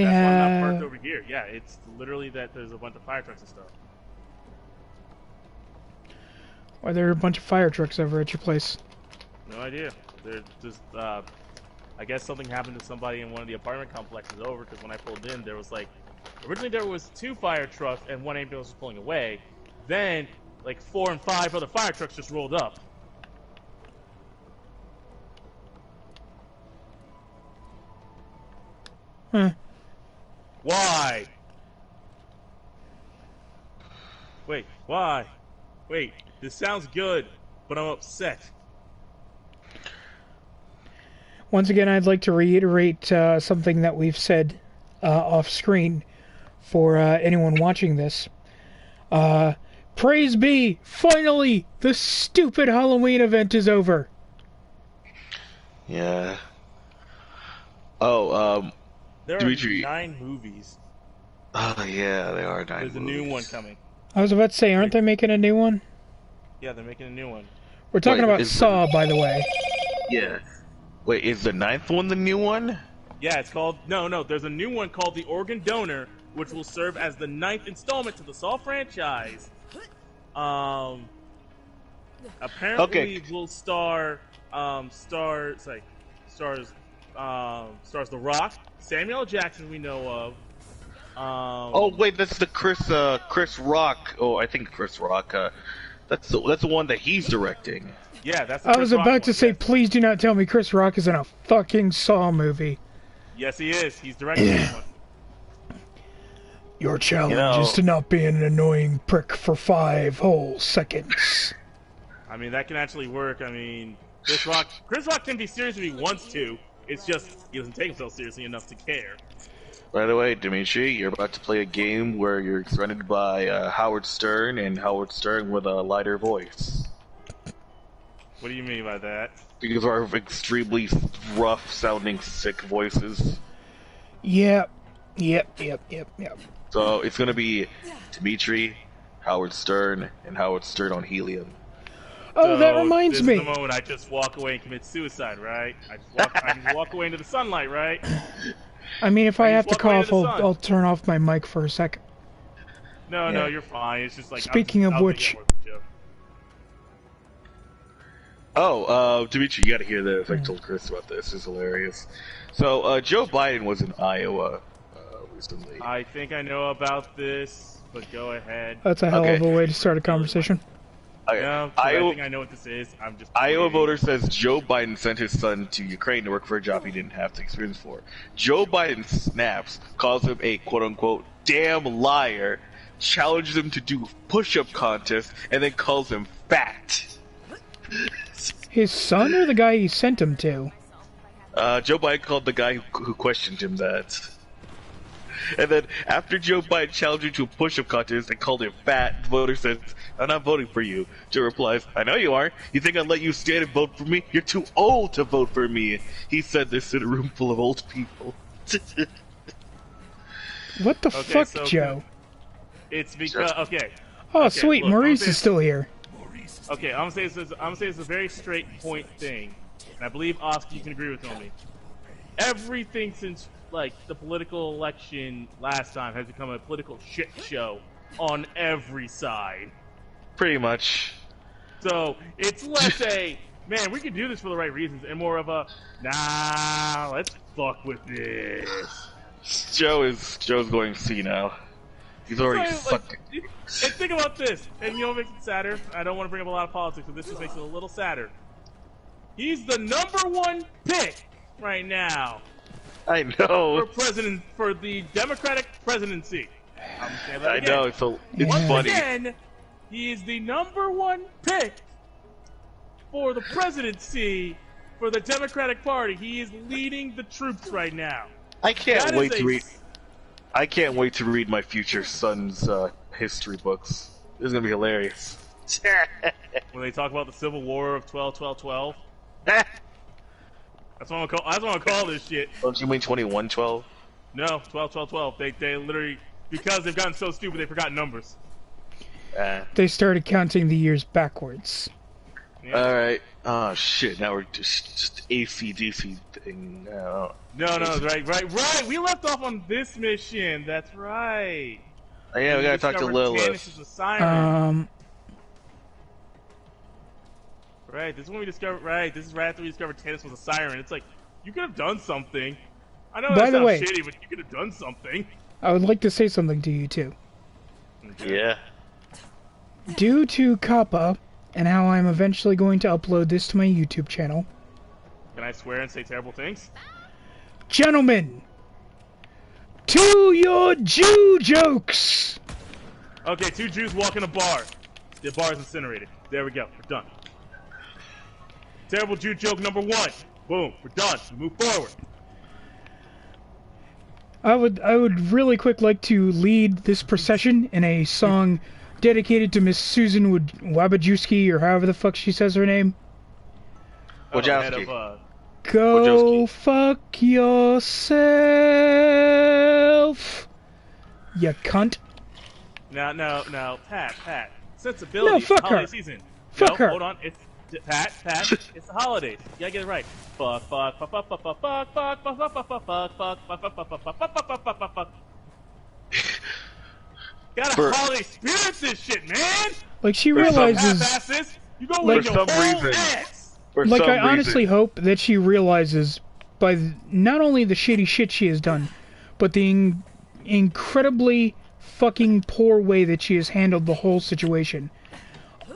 I That's why I'm not have. parked over here. Yeah, it's literally that there's a bunch of fire trucks and stuff. Why there are a bunch of fire trucks over at your place? No idea. They're just, I guess something happened to somebody in one of the apartment complexes over, because when I pulled in, there was like, originally there was 2 fire trucks and 1 ambulance was pulling away. Then, like 4 and 5 other fire trucks just rolled up. Huh. Why? Wait, why? Wait, this sounds good, but I'm upset. Once again, I'd like to reiterate something that we've said off screen for anyone watching this. Praise be! Finally, the stupid Halloween event is over. Yeah. Oh, There Dimitri. are 9 movies. Oh yeah, there are 9 There's a new one coming. I was about to say, aren't they making a new one? Yeah, they're making a new one. We're talking Wait, about is Saw, by the way. Yeah. Wait, is the 9th one the new one? Yeah, it's called... No, there's a new one called The Organ Donor, which will serve as the 9th installment to the Saw franchise. Apparently will stars The Rock, Samuel L. Jackson we know of. Oh wait, that's the Chris Rock. Oh, I think Chris Rock. That's the one that he's directing. Yeah, that's the I Chris was Rock about to one, say, yes. please do not tell me Chris Rock is in a fucking Saw movie. Yes, he is. He's directing this one. Your challenge is to not be an annoying prick for 5 whole seconds. I mean, that can actually work. I mean, Chris Rock can be serious if he wants to. It's just he doesn't take himself seriously enough to care. By the way, Dimitri, you're about to play a game where you're surrounded by Howard Stern and Howard Stern with a lighter voice. What do you mean by that? Because of our extremely rough-sounding, sick voices. Yep. So it's gonna be Dimitri, Howard Stern, and Howard Stern on helium. Oh, that reminds me. This is the moment I just walk away and commit suicide, right? I just walk away into the sunlight, right? I mean, if I have to just walk away cough, into the sun. I'll turn off my mic for a second. No, you're fine. It's just like... Speaking of which... Oh, Dimitri, you gotta hear this. I told Chris about this. It's hilarious. So, Joe Biden was in Iowa recently. I think I know about this, but go ahead. That's a hell of a way to start a conversation. No, I think I know what this is. I'm just... Iowa voter says Joe Biden sent his son to Ukraine to work for a job he didn't have the experience for. Joe Biden snaps, calls him a quote-unquote damn liar, challenges him to do push-up contest, and then calls him fat. His son or the guy he sent him to? Joe Biden called the guy who questioned him that. And then, after Joe Biden challenged him to a push-up contest and called him fat, the voter says, I'm not voting for you. Joe replies, I know you aren't. You think I'd let you stand and vote for me? You're too old to vote for me. He said this in a room full of old people. What the fuck, so Joe? It's because... Okay. Oh, Okay, sweet, look, Maurice is still here. Okay, I'm gonna say it's a very straight point thing. And I believe, Oscar, you can agree with me. Everything since, like, the political election last time has become a political shit show on every side. Pretty much. So, it's less a, man, we can do this for the right reasons, and more of a, nah, let's fuck with this. Joe's going senile. He's already fucking... And think about this, and you know what makes it sadder? I don't want to bring up a lot of politics, but this just makes it a little sadder. He's the #1 pick right now. I know. For the Democratic presidency. I'm gonna say that I again. know, it's Once funny. again, he is the #1 pick for the presidency for the Democratic Party. He is leading the troops right now. I can't That wait is to read... I can't wait to read my future son's history books. This is gonna be hilarious. When they talk about the Civil War of 12-12-12. That's what I'm gonna call this shit. Don't you mean 2112? No, 12-12-12. They literally, because they've gotten so stupid, they forgot numbers. They started counting the years backwards. Yeah. Alright. Oh shit! Now we're just AC/DC thing. No, right. We left off on this mission. That's right. Oh, yeah, we gotta talk to Lilith. Tannis is a siren. Right, this is when we discovered. Right, this is right after we discovered Tannis was a siren. It's like you could have done something. I know that sounds shitty, but you could have done something. I would like to say something to you too. Yeah. Due to Kappa and how I'm eventually going to upload this to my YouTube channel. Can I swear and say terrible things? Gentlemen, to your Jew jokes! Okay, 2 Jews walk in a bar. The bar is incinerated. There we go. We're done. Terrible Jew joke number 1. Boom. We're done. We move forward. I would really quick like to lead this procession in a song dedicated to Miss Susan Wabajewski, or however the fuck she says her name. Wojowski. Go fuck yourself, you cunt. No, Pat. Sensibility. No, fuck holiday her. Season. Fuck her. Hold on. Pat. It's the holidays. You gotta get it right. Fuck. Gotta holiday spirit this shit, man. Like she realizes. You go for with your some whole reason. ass. Like I honestly hope that she realizes by not only the shitty shit she has done, but the incredibly fucking poor way that she has handled the whole situation.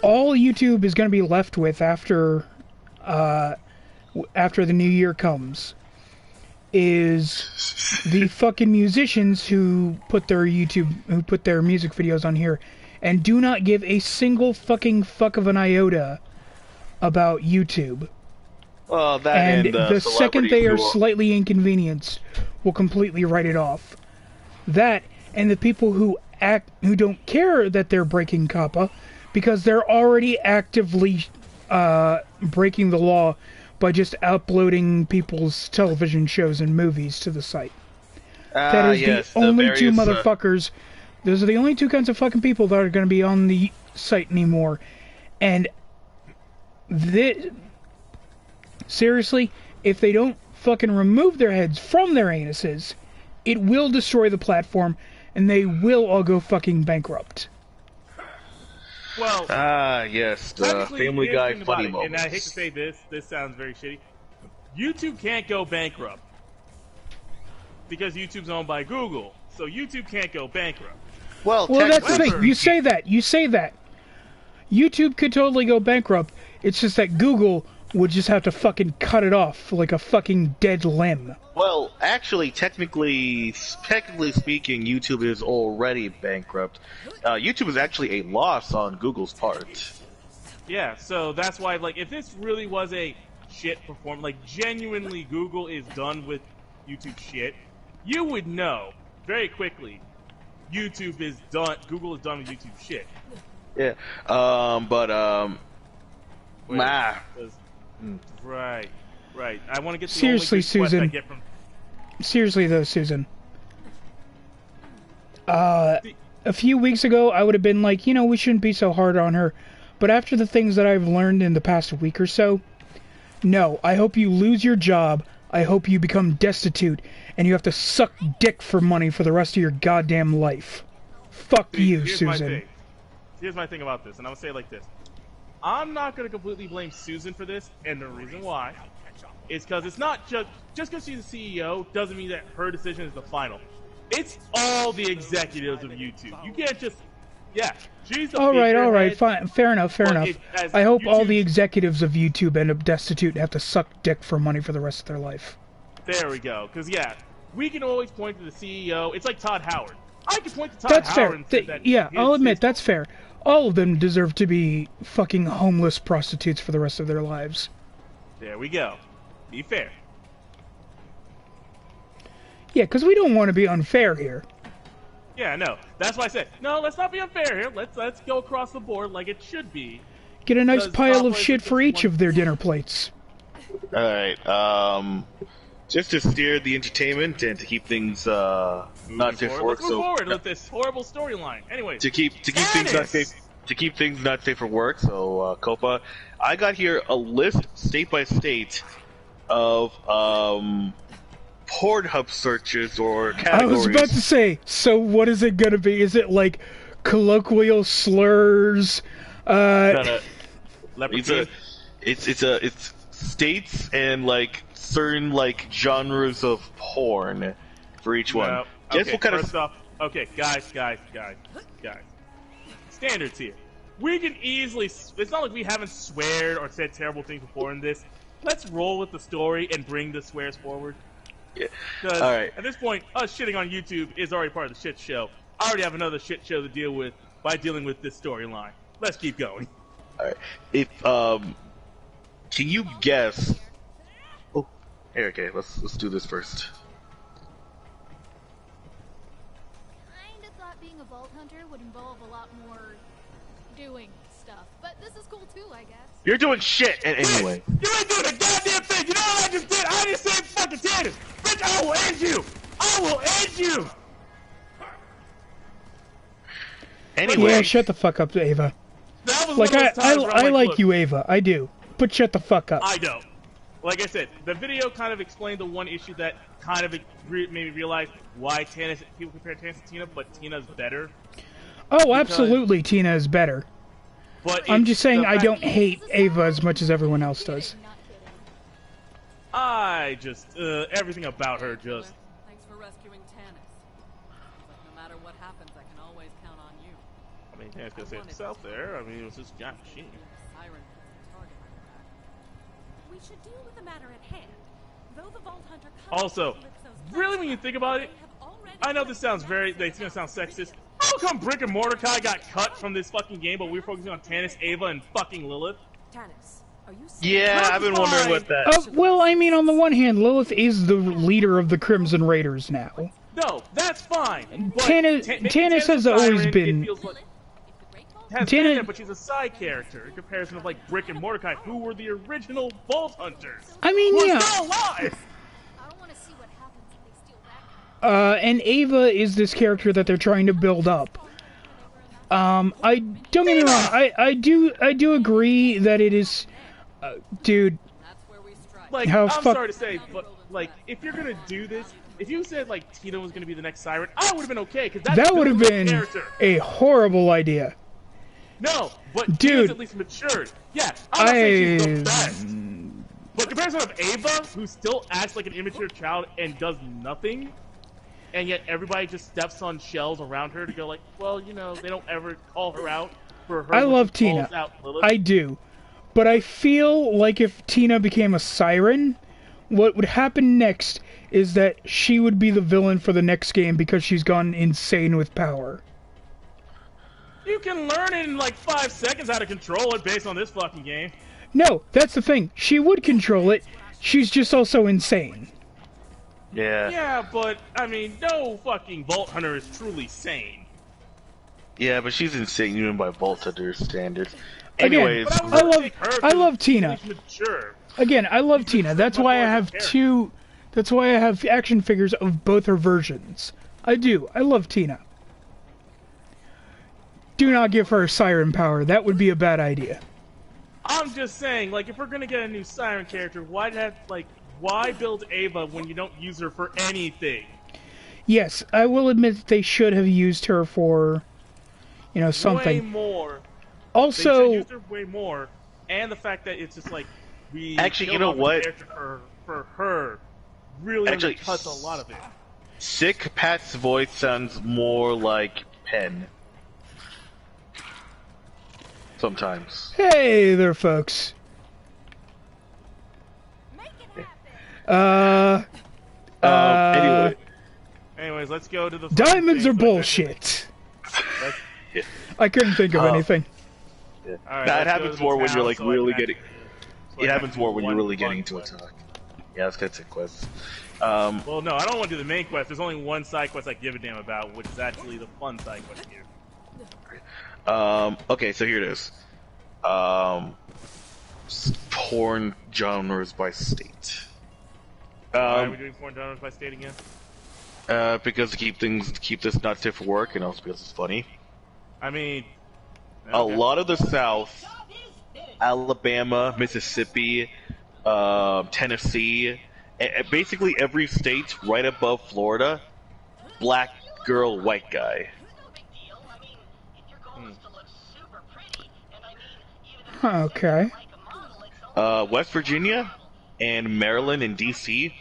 All YouTube is going to be left with after the new year comes is the fucking musicians who put their music videos on here and do not give a single fucking fuck of an iota about YouTube. Well, that and the second they are slightly inconvenienced will completely write it off. That and the people who don't care that they're breaking COPPA because they're already actively breaking the law by just uploading people's television shows and movies to the site. That is the only two motherfuckers. Those are the only two kinds of fucking people that are going to be on the site anymore. And seriously, if they don't fucking remove their heads from their anuses, it will destroy the platform, and they will all go fucking bankrupt. Well, yes, the Family Guy funny moment. And I hate to say this sounds very shitty. YouTube can't go bankrupt because YouTube's owned by Google, so YouTube can't go bankrupt. Well, that's the thing. You say that. YouTube could totally go bankrupt. It's just that Google would just have to fucking cut it off like a fucking dead limb. Well, actually, technically speaking, YouTube is already bankrupt. YouTube is actually a loss on Google's part. Yeah, so that's why, like, if this really was a shit performance, like, genuinely Google is done with YouTube shit, you would know very quickly YouTube is done, Google is done with YouTube shit. Yeah, Right. I want to get the seriously, only good Susan. I get from... Seriously though, Susan. A few weeks ago, I would have been like, we shouldn't be so hard on her. But after the things that I've learned in the past week or so, no. I hope you lose your job. I hope you become destitute, and you have to suck dick for money for the rest of your goddamn life. Fuck you, Susan. Here's my thing about this, and I'm gonna say it like this. I'm not going to completely blame Susan for this, and the reason why is because it's not just because she's the CEO doesn't mean that her decision is the final. It's all the executives of YouTube. You can't just, she's the all right, fine, fair enough. I hope all the executives of YouTube end up destitute and have to suck dick for money for the rest of their life. There we go, because we can always point to the CEO. It's like Todd Howard. I can point to Todd That's Howard fair. and say that I'll admit, that's fair. All of them deserve to be fucking homeless prostitutes for the rest of their lives. There we go. Be fair. Yeah, because we don't want to be unfair here. Yeah, no. That's why I said, no, let's not be unfair here. Let's go across the board like it should be. Get a nice pile of shit for each of their dinner plates. Alright, just to steer the entertainment and to keep things not too forward. Let's move forward with this horrible storyline. Anyway, to keep things not safe. to keep things not safe for work, so Copa, I got here a list state by state of Pornhub searches or categories. I was about to say, so what is it gonna be? Is it like colloquial slurs? It's states and like certain like genres of porn for each one. No. Guess Okay, what kind first off, okay, guys. Standards here. We can easily. It's not like we haven't sweared or said terrible things before in this. Let's roll with the story and bring the swears forward. Yeah. Because All right. at this point, us shitting on YouTube is already part of the shit show. I already have another shit show to deal with by dealing with this storyline. Let's keep going. All right. If can you guess? Oh, here. Okay, let's do this first. Kinda thought being a vault hunter would involve a lot more doing stuff, but this is cool too, I guess. You're doing shit. And anyway, You ain't doing a goddamn thing! You know what I just did? I just saved fucking Tanner! Bitch, I will end you! I will end you! anyway. Yeah, shut the fuck up, Ava. That was Like one of those times where I'm I like look, you, Ava. I do. But shut the fuck up. I don't. Like I said, the video kind of explained the one issue that kind of made me realize why people compare Tannis to Tina, but Tina's better. Oh, absolutely, Tina is better. But I'm it's just saying the I fact- don't hate Ava as much as everyone else does. I just everything about her just. Thanks for rescuing Tannis. But no matter what happens, I can always count on you. I mean, Tannis could save himself there. I mean, it was just giant machine. Siren puts the target on your back. We should deal with the matter at hand. Though the Vault Hunter Also, really, when you think about it, I know this sounds it's gonna sound sexist. How come Brick and Mordecai got cut from this fucking game, but we're focusing on Tannis, Ava, and fucking Lilith? Tannis, are you Yeah, I've been wondering what that. Well, I mean, on the one hand, Lilith is the leader of the Crimson Raiders now. No, that's fine. But Tannis has a always siren, been- It feels like, has Tannis- been, but she's a side character in comparison of like Brick and Mordecai, who were the original Vault Hunters. I mean, Who are yeah. still alive. I don't want to see what happens if they steal that. And Ava is this character that they're trying to build up. I don't get me wrong. I do agree that it is, dude. That's where we strike. Like, How I'm fuck- sorry to say, but like, if you're gonna do this, if you said like Tina was gonna be the next Siren, I would have been okay because That would have been character. a horrible idea. No, but Dude. Tina's at least matured. Yeah, I'm not saying she's the I- best. But comparison of Ava, who still acts like an immature child and does nothing, and yet everybody just steps on shells around her to go like, well, you know, they don't ever call her out for her. I when love she calls Tina. out Lilith. I do. But I feel like if Tina became a siren, what would happen next is that she would be the villain for the next game because she's gone insane with power. You can learn in like 5 seconds how to control it based on this fucking game. No, that's the thing. She would control it. She's just also insane. Yeah. Yeah, but I mean, no fucking Vault Hunter is truly sane. Yeah, but she's insane even by Vault Hunter standards. Again, Anyways, But I would love- take her I love because Tina. she's mature. Again, I love Tina. That's why I have two. That's why I have action figures of both her versions. I do. I love Tina. Do not give her siren power. That would be a bad idea. I'm just saying, like, if we're gonna get a new Siren character, why build Ava when you don't use her for anything? Yes, I will admit that they should have used her for, Way something. more. Also, They should use her way more, and the fact that it's just like we Actually, you killed know off the what? character for her really Actually, cuts a lot of it. Sick Pat's voice sounds more like Pen. Sometimes. hey there, folks. Make it happen. Anyway. Anyways, let's go to the Diamonds are thing. bullshit. Let's- I couldn't think of anything. Yeah. All right, Nah, let's it go happens to the more when town you're like so I really can getting. actually- so I It can happens more when you're one really fun getting into a quest. talk. Yeah, let's get to quests. Well, no, I don't want to do the main quest. There's only one side quest I give a damn about, which is actually the fun side quest here. Okay, so here it is. Porn genres by state. Why are we doing porn genres by state again? Because to keep this not safe for work, and also because it's funny. I mean, a lot of the South, Alabama, Mississippi, Tennessee, and basically every state right above Florida, black girl, white guy. Okay. West Virginia and Maryland and DC,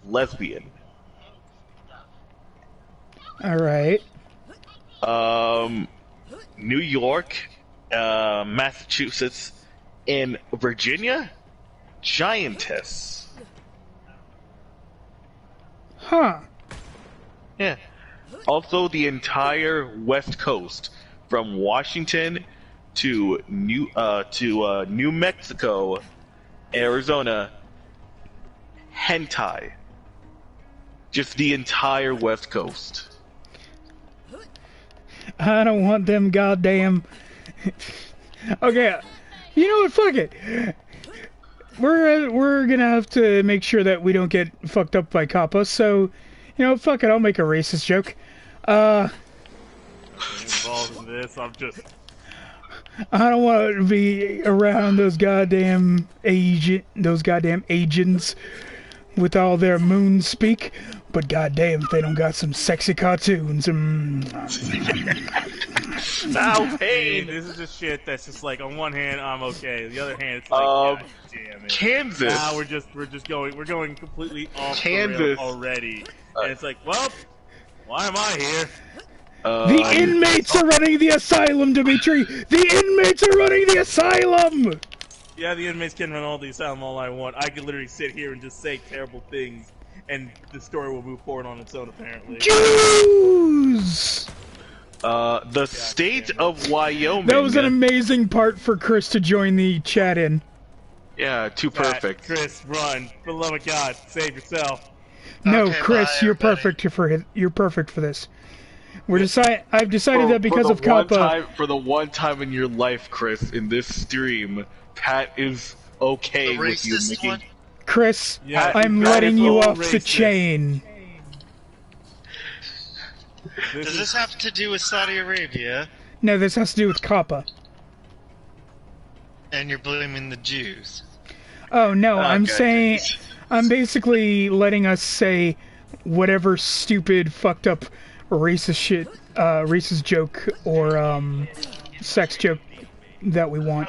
lesbian. Alright. New York, Massachusetts, and Virginia, giantess. Huh. Yeah. Also, the entire West Coast, from Washington to New Mexico, Arizona, hentai. Just the entire West Coast. I don't want them goddamn... Okay, you know what, fuck it. We're gonna have to make sure that we don't get fucked up by Kappa, so, you know, fuck it, I'll make a racist joke. Involved in this, I'm just... I don't want to be around those goddamn agents with all their moon speak, but goddamn if they don't got some sexy cartoons. Now, pain. This is just shit that's just like, on one hand I'm okay, the other hand it's like, God damn it. Kansas. Now we're going completely off Kansas. the rails already, and it's like, well, why am I here? The inmates are running the asylum, Dimitri! The inmates are running the asylum! Yeah, the inmates can run all the asylum all I want. I could literally sit here and just say terrible things, and the story will move forward on its own, apparently. Jews! The state of Wyoming. That was an amazing part for Chris to join the chat in. Yeah, too perfect. Chris, run. For the love of God, save yourself. No, Okay, Chris, bye, you're everybody. perfect for this. I've decided that because of Kappa. For the one time in your life, Chris, in this stream, Pat is okay The with you racist making... one? Chris, Yeah, I'm that letting is you all off the racist. chain. Does this have to do with Saudi Arabia? No, this has to do with Kappa. And you're blaming the Jews? Oh no, I'm Okay. saying, I'm basically letting us say whatever stupid, fucked up, racist shit, racist joke or sex joke that we want.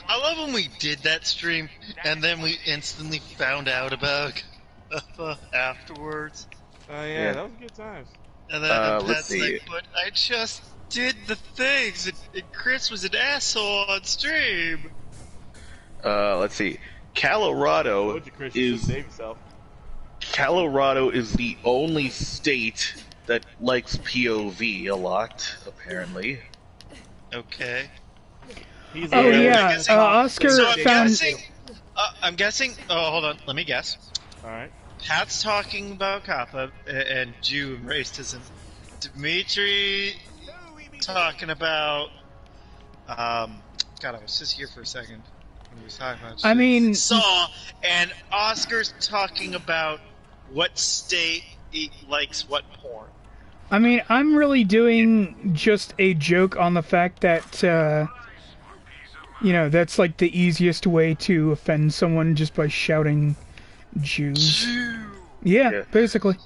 I love when we did that stream, and then we instantly found out about afterwards. Oh yeah, Yeah. that was good times. And then let's Pat's see. like, but I just did the things, and Chris was an asshole on stream. Let's see. Colorado Told you, Chris, you should is save yourself. Colorado is the only state that likes POV a lot, apparently. Okay. He's Oh a- yeah, guessing- Oscar So I'm found. guessing. I'm guessing. Oh, hold on. Let me guess. All right. Pat's talking about Kappa and Jew and racism. Dimitri talking about. God, I was just here for a second when he was talking about. I mean, Saw, and Oscar's talking about what state likes what porn. I'm really doing just a joke on the fact that, you know, that's like the easiest way to offend someone just by shouting Jews. Yeah, Yeah. basically.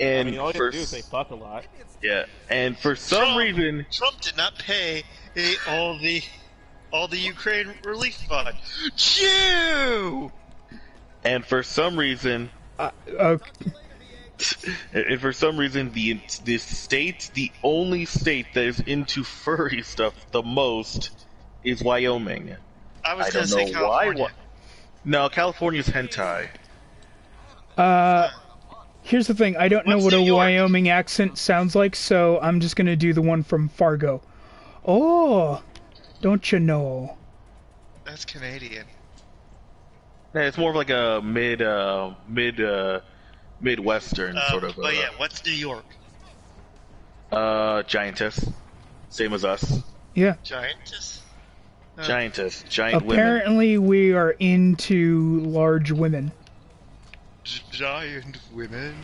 And I mean, all you for have to do is say fuck a lot. yeah, and for some reason, Trump did not pay all the Ukraine relief fund. Jew. and for some reason, And for some reason, the only state that is into furry stuff the most is Wyoming. I was I gonna don't say know California. why. No, California's hentai. here's the thing, I don't know What's what a New York? Wyoming accent sounds like, so I'm just gonna do the one from Fargo. Oh, don't you know? That's Canadian. Yeah, it's more of like a midwestern sort of. But yeah, what's New York? Giantess, same as us. Yeah. Giantess? Giantess, giant women. Apparently we are into large women. Giant women.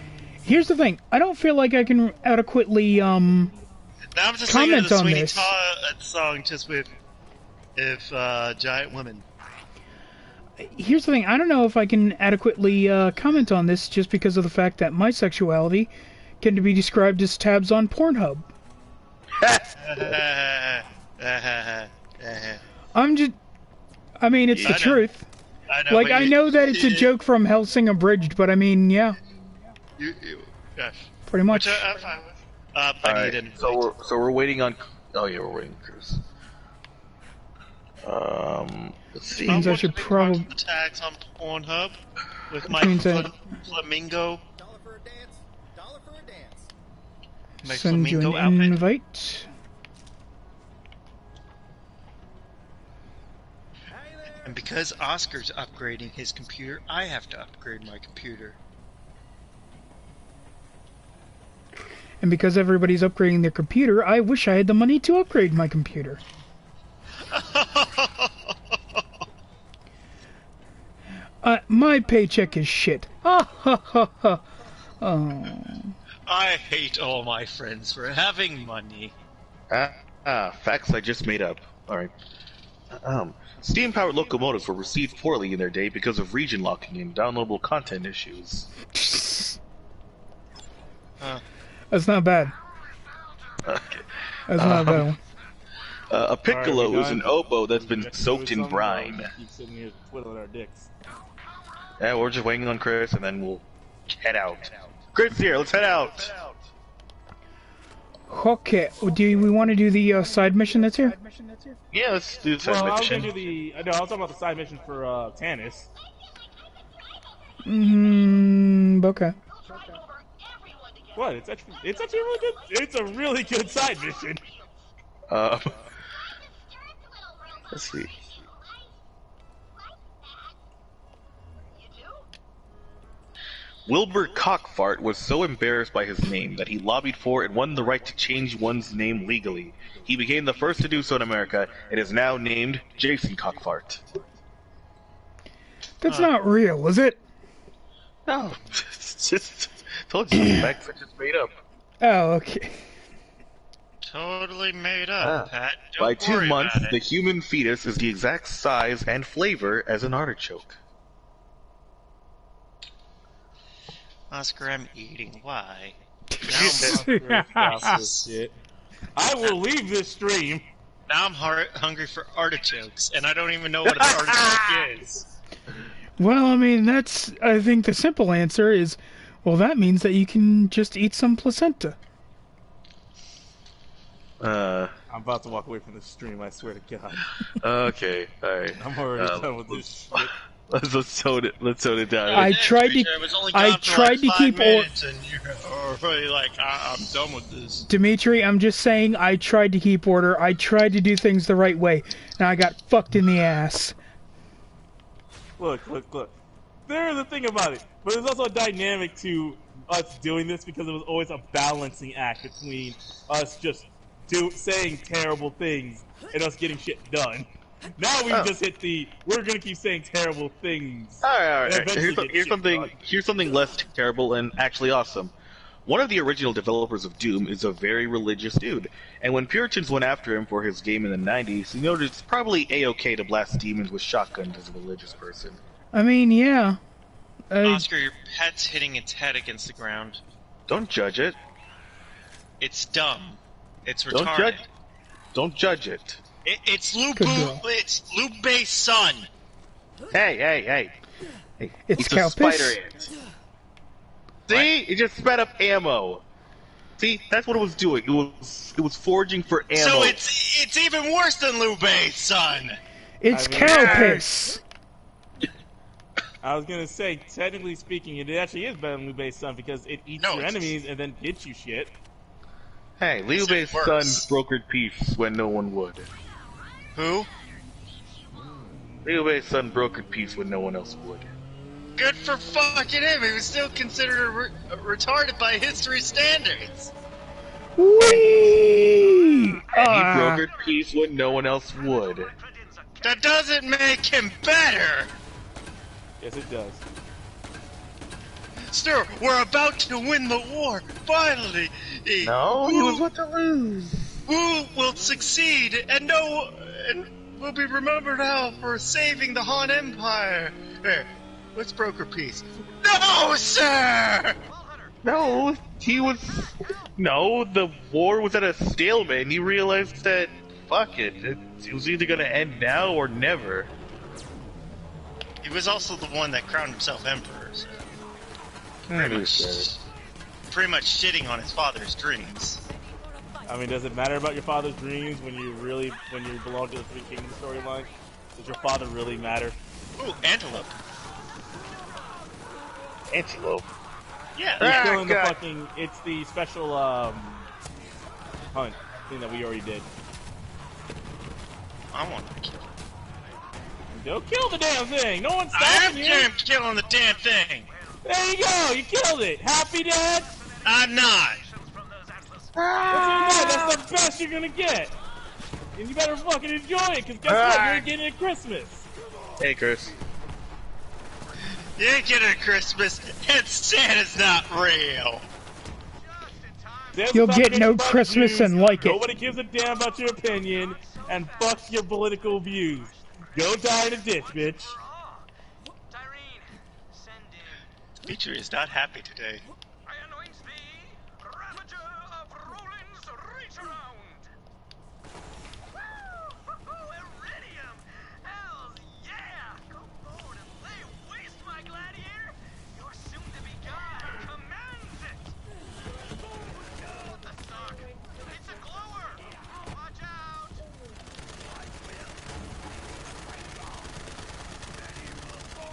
Here's the thing, I don't feel like I can adequately, Now I'm just thinking of Comment the on Sweeney this. Todd song just with if giant women. Here's the thing. I don't know if I can adequately comment on this just because of the fact that my sexuality can be described as tabs on Pornhub. I'm just... I mean, it's the truth. I know, Like, I know that it's a joke from Hellsing Abridged, but I mean, yeah. Gosh. Pretty much. Which I'm fine with. I Alright, need so we're waiting on... Oh yeah, we're waiting on Chris. Let's see. Means I should probably... the tags on Pornhub with my Means flamingo. $1 for a dance. $1 for a dance. My Send you flamingo an outfit. invite. And because Oscar's upgrading his computer, I have to upgrade my computer. And because everybody's upgrading their computer, I wish I had the money to upgrade my computer. My paycheck is shit. Ha ha ha ha. Oh. I hate all my friends for having money. Facts I just made up. Alright. Steam-powered locomotives were received poorly in their day because of region locking and downloadable content issues. That's not bad. Okay. That's not a bad one. A piccolo Alright, we is an done? oboe that's been Just soaked do in something, brine. or keep sitting here twiddling our dicks. Yeah, we're just waiting on Chris, and then we'll head out. Chris here, let's head out! Okay, do we want to do the side mission that's here? Yeah, let's do the Well, side I was mission. gonna do the. No, I was talking about the side mission for Tannis. Okay. What? It's actually really good. It's a really good side mission. Let's see. Wilbur Cockfart was so embarrassed by his name that he lobbied for and won the right to change one's name legally. He became the first to do so in America and is now named Jason Cockfart. That's not real, is it? No, it's just told you the facts I just made up. Oh, okay. Totally made up, Pat. Don't By 2 worry months, about the it. human fetus is the exact size and flavor as an artichoke. Oscar, I'm eating. Why? Shit. I will leave this stream. Now I'm hungry for artichokes, and I don't even know what an artichoke is. Well, I mean, I think the simple answer is, well, that means that you can just eat some placenta. I'm about to walk away from the stream, I swear to God. Okay, alright. I'm already done with this shit. Let's tone it down. I tried to keep and you're already like, I'm done with this. Dimitri, I'm just saying I tried to keep order. I tried to do things the right way. Now I got fucked in the ass. Look. There's a thing about it, but there's also a dynamic to us doing this because it was always a balancing act between us just saying terrible things and us getting shit done. Now we just hit we're gonna keep saying terrible things. Alright. and eventually get shit done. Here's something less terrible and actually awesome. One of the original developers of Doom is a very religious dude, and when Puritans went after him for his game in the 90s, he noticed it's probably a-okay to blast demons with shotguns as a religious person. I mean, yeah. Oscar, your pet's hitting its head against the ground. Don't judge it. It's dumb. It's retarded. Don't judge it. It's Good girl. Lupe's son. Hey. It's a cow spider piss. ant. See? It just spat up ammo. See? That's what it was doing. It was foraging for ammo. So it's even worse than Lupe's son. It's I mean, cow piss. I was gonna say, technically speaking, it actually is better than Liu-Bei's son because it eats your enemies and then gets you shit. Hey, Liu Bei's son brokered peace when no one would. Who? Liu Bei's son brokered peace when no one else would. Good for fucking him. He was still considered retarded by history standards. Whee! And he brokered peace when no one else would. That doesn't make him better. Yes, it does. Sir, we're about to win the war. Finally. No, he was about to lose. Who will succeed? And will be remembered now for saving the Han Empire. Here, let's broker peace. No, sir! No, No, the war was at a stalemate, and he realized that, fuck it, it was either gonna end now or never. He was also the one that crowned himself emperor, so pretty much shitting on his father's dreams. I mean, does it matter about your father's dreams when you belong to the Three Kingdoms storyline? Does your father really matter? Ooh, antelope. Antelope. Yeah. He's still in the fucking. It's the special hunt thing that we already did. I want to kill. Go kill the damn thing. No one's I stopping you. am killing the damn thing. There you go. You killed it. Happy, Dad? I'm not. That's the best you're gonna get. And you better fucking enjoy it, because guess what? You're getting it at Christmas. Hey, Chris. You ain't getting a Christmas, and Santa's not real. You'll get no Christmas views. and like it. Nobody gives a damn about your opinion, and fuck your political views. Go die in a ditch, bitch. Dimitri is not happy today.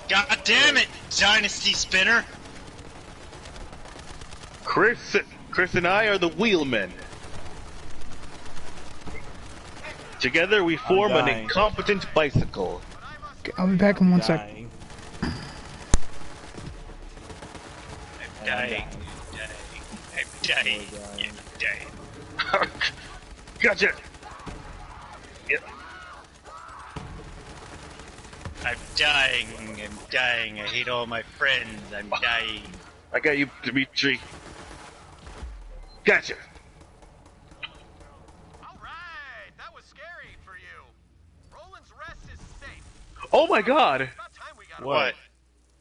God damn it, Dynasty Spinner! Chris and I are the wheelmen. Together we form an incompetent bicycle. I'll be back in 1 sec. I'm dying. I'm dying. Gotcha! Yep. I'm dying. I hate all my friends. I'm dying. I got you, Dimitri. Gotcha! Alright, that was scary for you. Roland's rest is safe. Oh my god! About time we got What?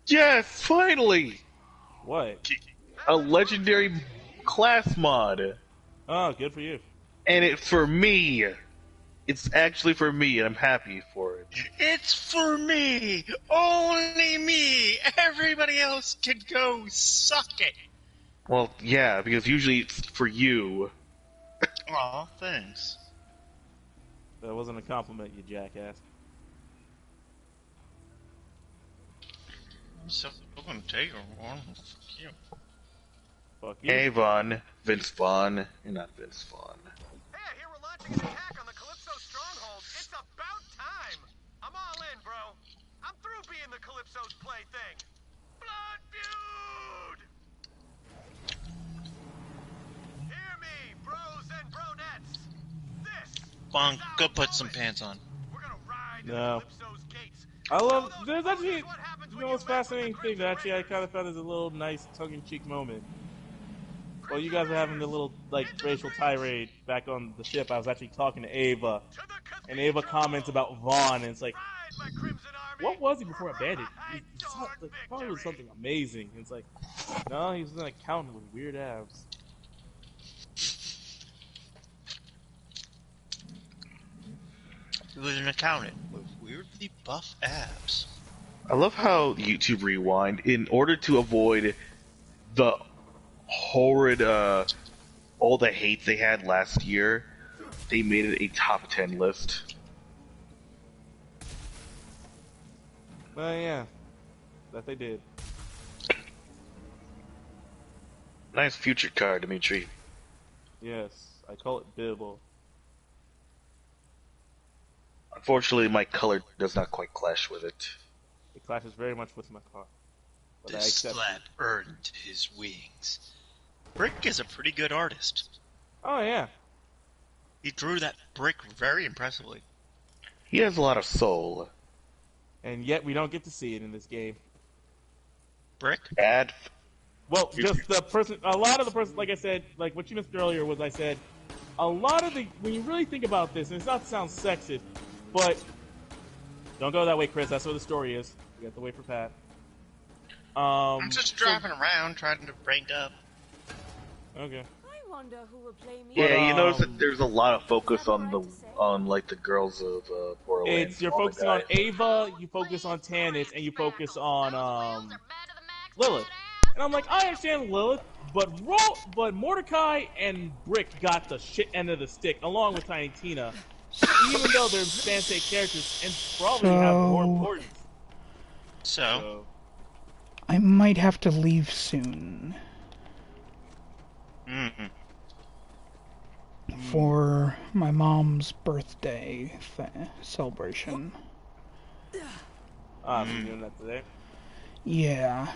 Yes, finally! What? A legendary class mod. Oh, good for you. And it's for me. It's actually for me, and I'm happy for it. It's for me! Only me! Everybody else can go suck it! Well, yeah, because usually it's for you. Aw, thanks. That wasn't a compliment, you jackass. So, I'm gonna take one. Fuck you. Fuck you. Hey, Vaughn. Vince Vaughn. You're not Vince Vaughn. Hey, I hear we're launching an attack on the Calypso stronghold. It's about time. I'm all in, bro. I'm through being the Calypso's plaything. Blood feud! Hear me, bros and bronettes. This Vaughn, is go our put some moment. pants on. We're gonna ride to No. Calypso's gates. I love. Show those There's actually posers what happens the when most you mess with fascinating the thing that actually I Crimson kind of found as a little nice tongue-in-cheek moment. While you guys were having the little like racial tirade back on the ship, I was actually talking to Ava, To the and Ava cathedral. comments about Vaughn, and it's like, Ride, my Crimson Army. what was he before Bandit? He Your probably was something amazing. And it's like, no, he was an accountant with weird abs. He was an accountant with weirdly buff abs. I love how YouTube Rewind, in order to avoid the horrid, all the hate they had last year, they made it a top 10 list. Well, yeah, that they did. Nice future card, Dimitri. Yes, I call it Bibble. Unfortunately, my color does not quite clash with it. It clashes very much with my car. But I This accept slap earned his wings. Brick is a pretty good artist. Oh, yeah. He drew that brick very impressively. He has a lot of soul. And yet we don't get to see it in this game. Brick? Bad. Well, just the person, a lot of the person, like I said, like what you missed earlier was I said, a lot of the, when you really think about this, and it's not to sound sexist, but Don't go that way, Chris. That's where the story is. You have to wait for Pat. I'm just driving around trying to brain up. Okay. I wonder who will play me. Yeah, you But, notice that there's a lot of focus on like the girls of Borderlands. You're all the focusing on guys. Ava, you focus on Tannis, and you focus on Lilith. And I'm like, I understand Lilith, but Mordecai and Brick got the shit end of the stick, along with Tiny Tina. Even though they're fantastic characters and probably have more importance. So? I might have to leave soon. Mm-hmm. For my mom's birthday celebration. So you're doing that today? Yeah.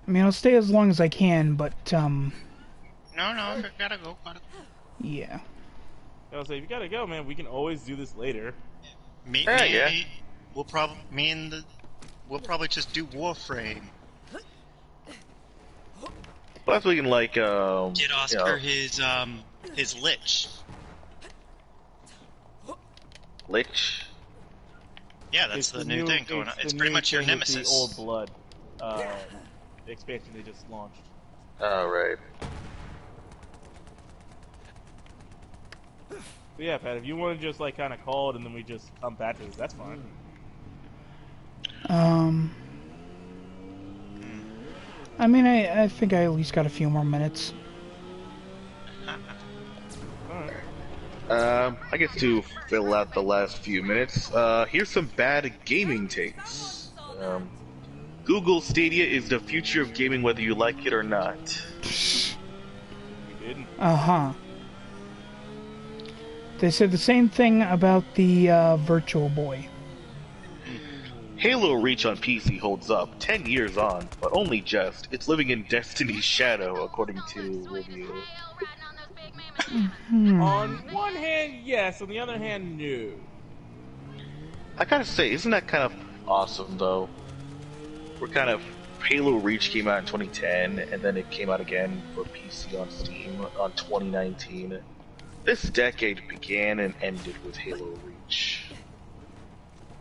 I mean, I'll stay as long as I can, but, No, gotta go. yeah. I was like, if you gotta go, man, we can always do this later. We'll probably just do Warframe. Plus we can like Get Oscar his Lich. Lich. Yeah, that's the new thing going on. It's pretty much your nemesis. The Old Blood expansion they just launched. Oh, right. But yeah, Pat, if you want to just like kind of call it and then we just come back to this, that's fine. I mean, I think I at least got a few more minutes. I guess to fill out the last few minutes, here's some bad gaming takes. Google Stadia is the future of gaming whether you like it or not. You didn't? Uh-huh. They said the same thing about the Virtual Boy. Halo Reach on PC holds up 10 years on, but only just. It's living in Destiny's shadow, according to review. On one hand, yes. On the other hand, no. I gotta say, isn't that kind of awesome, though? Halo Reach came out in 2010, and then it came out again for PC on Steam on 2019. This decade began and ended with Halo Reach.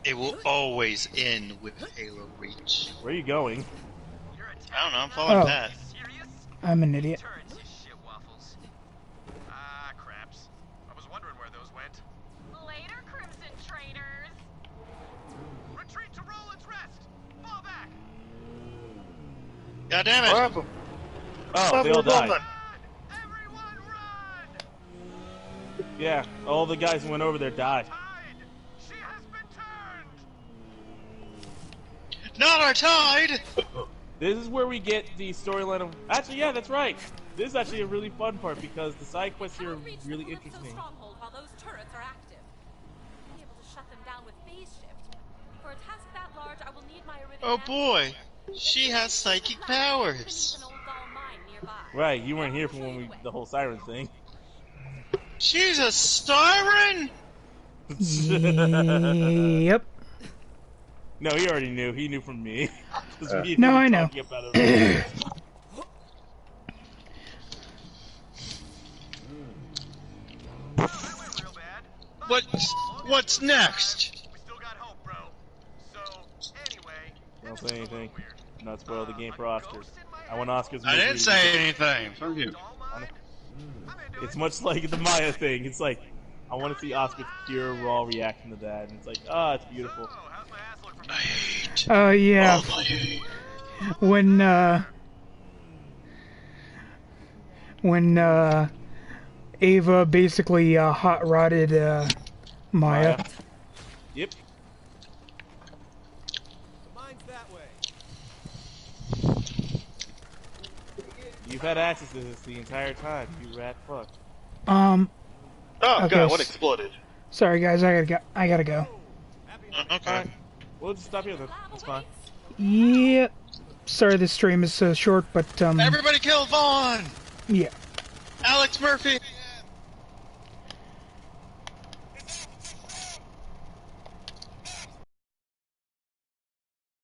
It will always end with Halo Reach. Where are you going? I don't know, I'm following Oh. Pat. I'm an idiot. Turrets, you shit waffles. Ah, craps. I was wondering where those went. Later, Crimson Traitors. Retreat to Roland's Rest. Fall back. God damn it! What happened? Oh, they all died. Run! Everyone run! Yeah, all the guys who went over there died. Tide! She has been turned! Not our tide! This is where we get the storyline of... Actually, yeah, that's right. This is actually a really fun part because the side quests here are really interesting. Stronghold while those turrets are active. Be able to shut them down with phase shift. For a task that large, I will need my iridium. Oh boy, she has psychic powers. An old dull mine nearby. Right, you weren't here for when the whole siren thing. She's a siren? Yep. No, he already knew. He knew from me. 'Cause me and No, him were I know. talking about it. That went real bad. What's next? We still got hope, bro. So, anyway. Don't say anything. Not spoil the game for Oscars. I want Oscars. I didn't say anything. Fuck you. It's much like the Maya thing. It's like, I want to see Oscar's pure, raw reaction to that. And it's like, ah, it's beautiful. Oh, how's my ass look from I hate Yeah. all of you. When Ava basically hot rodded Maya. Yep. The mine's that way. You've had access to this the entire time, you rat fuck. Oh Okay, god, what exploded? Sorry guys, I gotta go. Okay. We'll just stop here then. That's fine. Yep. Sorry the stream is so short, but Everybody kill Vaughn! yeah. Alex Murphy!